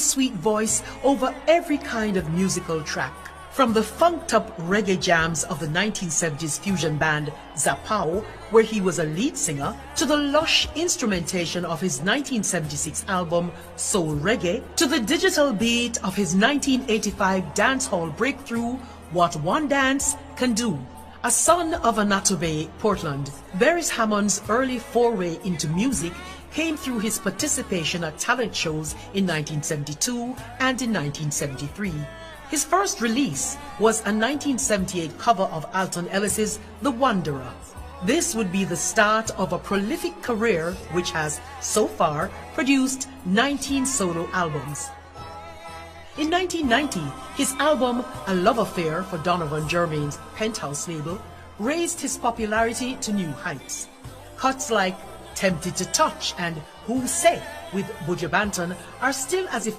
sweet voice over every kind of musical track. From the funked-up reggae jams of the 1970s fusion band Zapao, where he was a lead singer, to the lush instrumentation of his 1976 album Soul Reggae, to the digital beat of his 1985 dancehall breakthrough What One Dance Can Do. A son of Anatobe, Portland, Beres Hammond's early foray into music came through his participation at talent shows in 1972 and in 1973. His first release was a 1978 cover of Alton Ellis's The Wanderer. This would be the start of a prolific career which has, so far, produced 19 solo albums. In 1990, his album A Love Affair for Donovan Germain's Penthouse label raised his popularity to new heights. Cuts like Tempted to Touch and Who Said with Buju Banton are still as if